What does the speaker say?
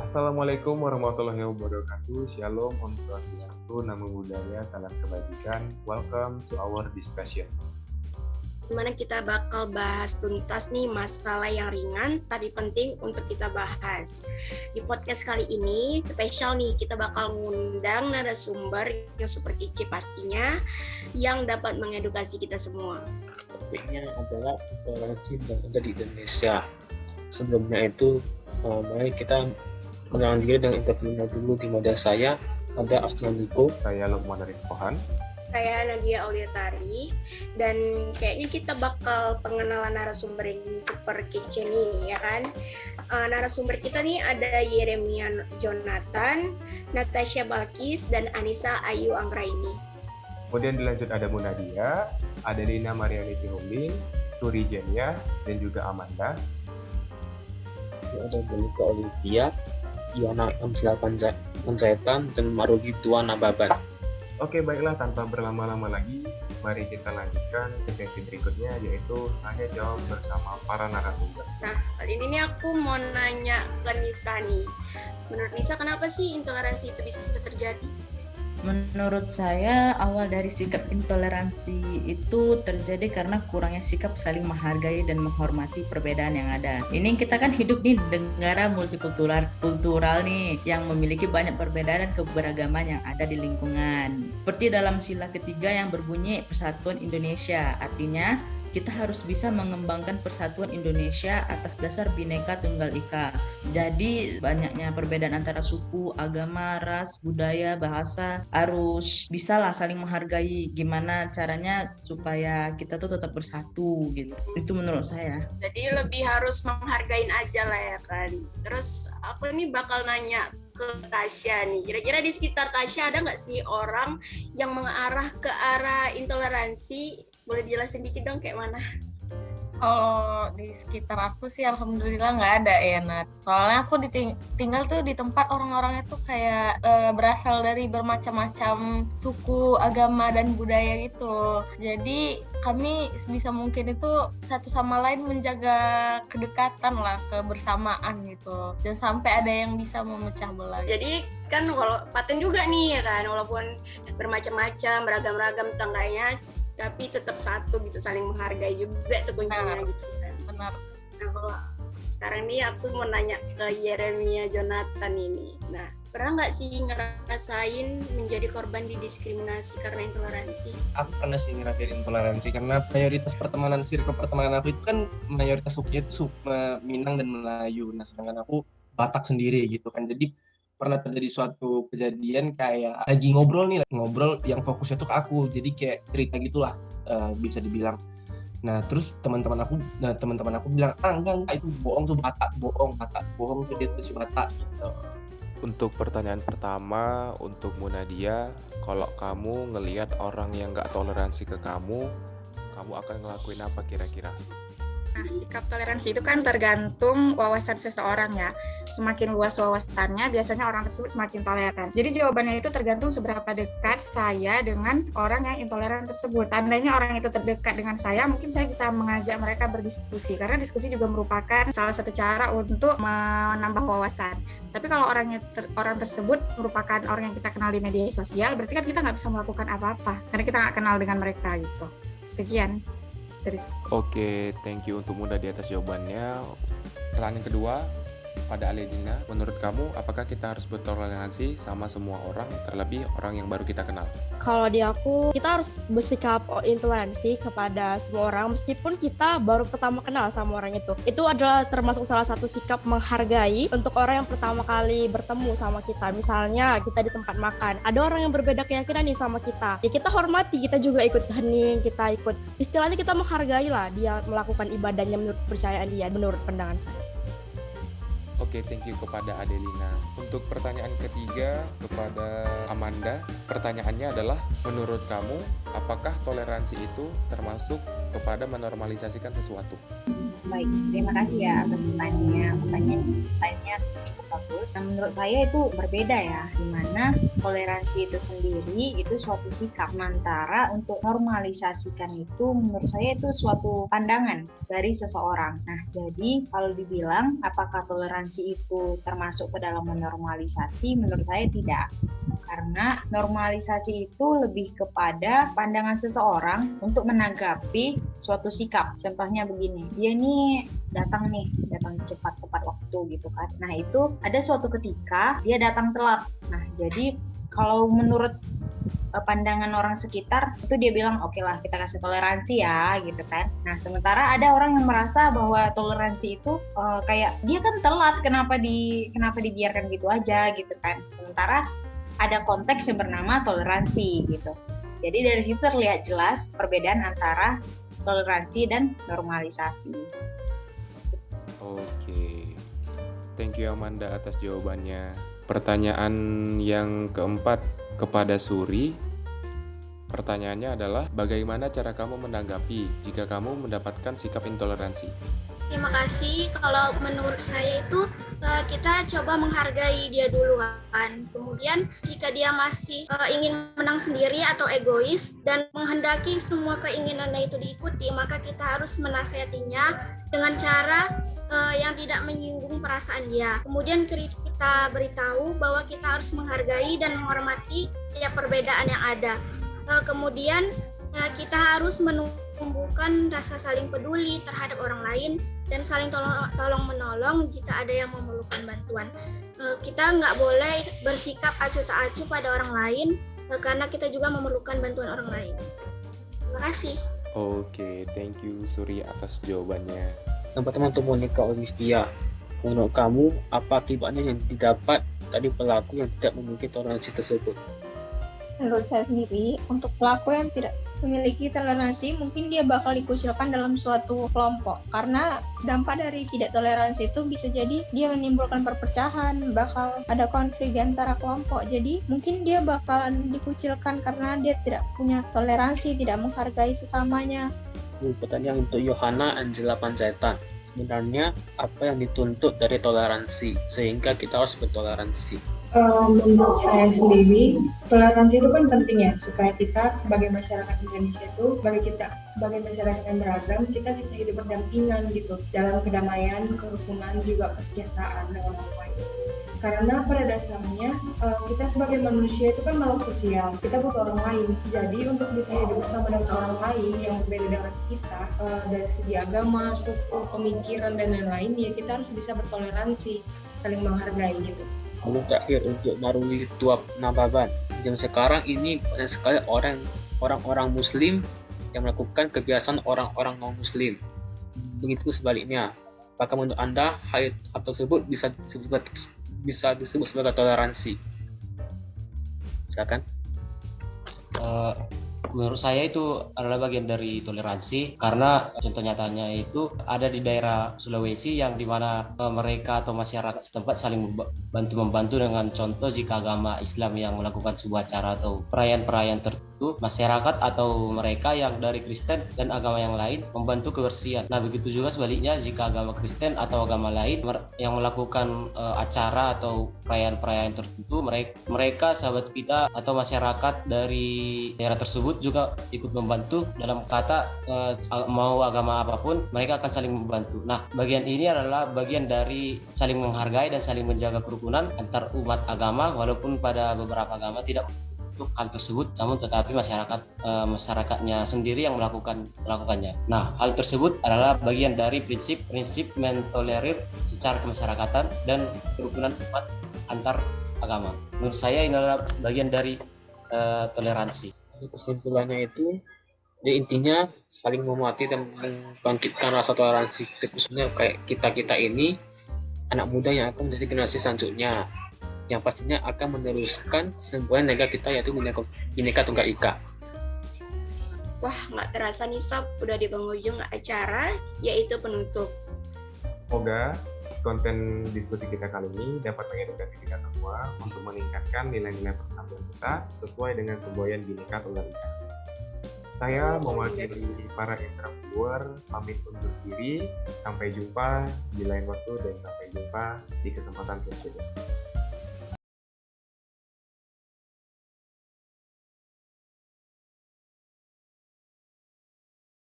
Assalamualaikum warahmatullahi wabarakatuh. Shalom, Om Swastiastu, Namo Buddhaya, Salam Kebajikan. Welcome to our discussion. Dimana kita bakal bahas tuntas nih masalah yang ringan tapi penting untuk kita bahas. Di podcast kali ini spesial nih, kita bakal ngundang narasumber yang super kece pastinya, yang dapat mengedukasi kita semua. Topiknya adalah intoleransi yang ada di Indonesia. Sebelumnya itu, mari kita mengenal diri dengan interviewnya dulu. Di model saya ada Asnandiko, Saya Lukman Arif Pohan. Saya Nadia Auliatari, dan kayaknya kita bakal pengenalan narasumber yang super kece nih, ya kan? Narasumber kita nih ada Yeremia Jonathan, Natasha Balkis, dan Anissa Ayu Anggraini. Kemudian dilanjut ada Munadia, ada Lina Mariani Sihombing, Suri Jenia, dan juga Amanda. ada Belika Olivia, Yana Amsila Panjaitan, dan Marugi Tua Nababan. Oke, baiklah, tanpa berlama-lama lagi, mari kita lanjutkan ke sesi berikutnya, yaitu tanya jawab bersama para narasumber. Nah, kali ini nih aku mau nanya ke Nisa nih. Menurut Nisa, kenapa sih intoleransi itu bisa terjadi? Menurut saya, awal dari sikap intoleransi itu terjadi karena kurangnya sikap saling menghargai dan menghormati perbedaan yang ada. Ini kita kan hidup di negara multikultural nih, yang memiliki banyak perbedaan dan keberagaman yang ada di lingkungan. Seperti dalam sila ketiga yang berbunyi Persatuan Indonesia, artinya kita harus bisa mengembangkan persatuan Indonesia atas dasar Bhinneka Tunggal Ika. Jadi banyaknya perbedaan antara suku, agama, ras, budaya, bahasa harus bisalah saling menghargai. Gimana caranya supaya kita tuh tetap bersatu gitu. Itu menurut saya. Jadi lebih harus menghargain aja lah ya kan. Terus aku nih bakal nanya ke Tasya nih. Kira-kira di sekitar Tasya ada nggak sih orang yang mengarah ke arah intoleransi? Boleh dijelasin dikit dong kayak mana? Kalau di sekitar aku sih alhamdulillah nggak ada ya, Nat. Soalnya aku tinggal tuh di tempat orang-orangnya tuh kayak berasal dari bermacam-macam suku, agama, dan budaya gitu. Jadi kami sebisa mungkin itu satu sama lain menjaga kedekatan lah, kebersamaan gitu. Jangan sampai ada yang bisa memecah belah. Jadi kan kalau paten juga nih ya kan, walaupun bermacam-macam, beragam-ragam tetangganya, tapi tetap satu gitu, saling menghargai juga tuh kuncinya gitu kan. Benar. Nah, kalau sekarang nih aku mau nanya ke Yeremia Jonathan ini. Nah, pernah nggak sih ngerasain menjadi korban didiskriminasi karena intoleransi? Aku pernah sih ngerasain intoleransi karena mayoritas circle pertemanan aku itu kan mayoritas sukunya itu Minang dan Melayu. Nah, sedangkan aku Batak sendiri gitu kan. Jadi pernah terjadi suatu kejadian kayak lagi ngobrol yang fokusnya tuh ke aku, jadi kayak cerita gitulah, bisa dibilang. Nah terus teman-teman aku bilang, enggak itu bohong tuh, Batak bohong tuh, dia tuh si Batak gitu. Untuk pertanyaan pertama, untuk Munadia, kalau kamu ngelihat orang yang nggak toleransi ke kamu akan ngelakuin apa kira-kira? Nah, sikap toleransi itu kan tergantung wawasan seseorang ya. Semakin luas wawasannya, biasanya orang tersebut semakin toleran. Jadi jawabannya itu tergantung seberapa dekat saya dengan orang yang intoleran tersebut. Tandanya orang itu terdekat dengan saya, mungkin saya bisa mengajak mereka berdiskusi. Karena diskusi juga merupakan salah satu cara untuk menambah wawasan. Tapi kalau orang tersebut merupakan orang yang kita kenal di media sosial, berarti kan kita nggak bisa melakukan apa-apa. Karena kita nggak kenal dengan mereka gitu. Sekian. Oke, thank you untuk Muda di atas jawabannya. Pertanyaan kedua, pada Aledina, menurut kamu apakah kita harus bertoleransi sama semua orang, terlebih orang yang baru kita kenal? Kalau di aku, kita harus bersikap intoleransi kepada semua orang meskipun kita baru pertama kenal sama orang itu. Itu adalah termasuk salah satu sikap menghargai untuk orang yang pertama kali bertemu sama kita. Misalnya kita di tempat makan, ada orang yang berbeda keyakinan nih sama kita. Ya kita hormati, kita juga ikut hening, kita ikut. Istilahnya kita menghargai lah dia melakukan ibadahnya menurut kepercayaan dia, menurut pandangan saya. Oke, thank you kepada Adelina. Untuk pertanyaan ketiga kepada Amanda, pertanyaannya adalah, menurut kamu, apakah toleransi itu termasuk kepada menormalisasikan sesuatu? Baik, terima kasih ya atas pertanyaannya. Pertanyaannya cukup bagus. Nah, menurut saya itu berbeda ya, di mana toleransi itu sendiri itu suatu sikap, sementara untuk normalisasikan itu menurut saya itu suatu pandangan dari seseorang. Nah, jadi kalau dibilang apakah toleransi itu termasuk ke dalam menormalisasi, menurut saya tidak. Karena normalisasi itu lebih kepada pandangan seseorang untuk menanggapi suatu sikap. Contohnya begini, dia nih datang cepat tepat waktu gitu kan. Nah, itu ada suatu ketika dia datang telat. Nah, jadi kalau menurut pandangan orang sekitar itu dia bilang oke lah kita kasih toleransi ya gitu kan. Nah, sementara ada orang yang merasa bahwa toleransi itu kayak dia kan telat, kenapa dibiarkan gitu aja gitu kan. Sementara ada konteks yang bernama toleransi gitu. Jadi dari situ terlihat jelas perbedaan antara toleransi dan normalisasi. Oke, thank you Amanda atas jawabannya. Pertanyaan yang keempat kepada Suri. Pertanyaannya adalah, bagaimana cara kamu menanggapi jika kamu mendapatkan sikap intoleransi? Terima kasih. Kalau menurut saya itu kita coba menghargai dia dulu kan. Kemudian jika dia masih ingin menang sendiri atau egois dan menghendaki semua keinginannya itu diikuti, maka kita harus menasihatinya dengan cara yang tidak menyinggung perasaan dia. Kemudian kita beritahu bahwa kita harus menghargai dan menghormati setiap perbedaan yang ada. Kemudian kita harus menumbuhkan rasa saling peduli terhadap orang lain dan saling tolong menolong jika ada yang memerlukan bantuan. Kita nggak boleh bersikap acuh tak acuh pada orang lain karena kita juga memerlukan bantuan orang lain. Terima kasih. Oke, thank you Suri atas jawabannya. Yang pertama untuk Monica Olivia, menurut kamu apa akibatnya yang didapat dari pelaku yang tidak memiliki toleransi tersebut? Menurut saya sendiri, untuk pelaku yang tidak memiliki toleransi, mungkin dia bakal dikucilkan dalam suatu kelompok. Karena dampak dari tidak toleransi itu bisa jadi dia menimbulkan perpecahan, bakal ada konflik antara kelompok. Jadi mungkin dia bakalan dikucilkan karena dia tidak punya toleransi, tidak menghargai sesamanya. Pertanyaan untuk Yohana Angela Panjaitan. Sebenarnya apa yang dituntut dari toleransi sehingga kita harus bertoleransi? Menurut saya sendiri, toleransi itu kan penting ya, supaya kita sebagai masyarakat Indonesia itu, sebagai masyarakat yang beragam, kita bisa hidup berdampingan gitu, dalam kedamaian, kerukunan, juga kesejahteraan dengan orang lain. Karena pada dasarnya, kita sebagai manusia itu kan makhluk sosial, kita butuh orang lain. Jadi untuk bisa hidup bersama dengan orang lain yang berbeda dengan kita, dari segi agama, suku, pemikiran, dan lain-lain, ya kita harus bisa bertoleransi, saling menghargai gitu. Lalu terakhir untuk Naruli Tuap Nababan. Zaman sekarang ini banyak sekali orang-orang Muslim yang melakukan kebiasaan orang-orang non-Muslim. Begitu sebaliknya. Apakah menurut Anda hal tersebut bisa disebut sebagai toleransi? Silakan. Menurut saya itu adalah bagian dari toleransi, karena contoh nyatanya itu ada di daerah Sulawesi yang dimana mereka atau masyarakat setempat saling membantu dengan contoh jika agama Islam yang melakukan sebuah acara atau perayaan-perayaan tertentu, masyarakat atau mereka yang dari Kristen dan agama yang lain membantu kebersihan. Nah, begitu juga sebaliknya jika agama Kristen atau agama lain yang melakukan acara atau perayaan-perayaan tertentu, mereka sahabat kita atau masyarakat dari daerah tersebut juga ikut membantu dalam kata mau agama apapun mereka akan saling membantu. Nah, bagian ini adalah bagian dari saling menghargai dan saling menjaga kerukunan antar umat agama, walaupun pada beberapa agama tidak untuk hal tersebut, namun tetapi masyarakatnya sendiri yang melakukannya. Nah, hal tersebut adalah bagian dari prinsip mentolerir secara kemasyarakatan dan kerukunan umat antar agama. Menurut saya ini adalah bagian dari toleransi. Kesimpulannya itu, intinya saling menghormati dan membangkitkan rasa toleransi, khususnya kayak kita ini anak muda yang akan menjadi generasi selanjutnya, yang pastinya akan meneruskan semboyan negara kita, yaitu Bhinneka Tunggal Ika. Wah, nggak terasa nih Sob, udah di penghujung acara, yaitu penutup. Semoga konten diskusi kita kali ini dapat mengedukasi kita semua untuk meningkatkan nilai-nilai persatuan kita sesuai dengan semboyan Bhinneka Tunggal Ika. Saya mewakili para interviewer pamit undur diri. Sampai jumpa di lain waktu dan sampai jumpa di kesempatan selanjutnya.